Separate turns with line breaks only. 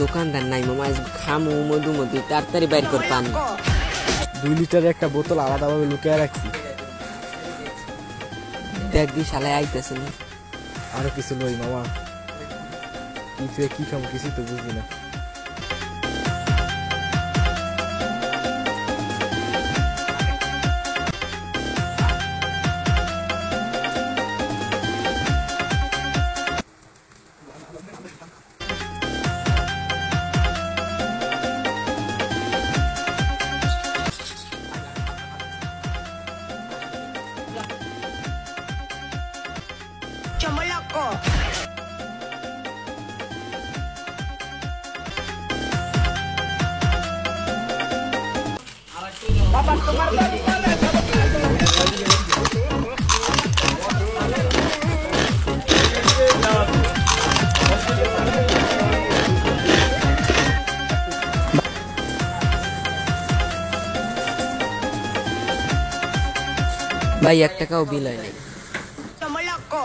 দোকানদার নাই মামা, খামু মধু মধু তাড়াতাড়ি বাইর কর পানি।
2 লিটারের একটা বোতল আলাদাভাবে লুকিয়ে রাখছি।
দেখ দি শালায় আইতেছে না।
আরো কিছু লই মামা, কিছু কি খাম কিছু তো বুঝি না।
Chomoloco.
ভাই 1 টাকাও বিল হয় নাই।
Chomoloco.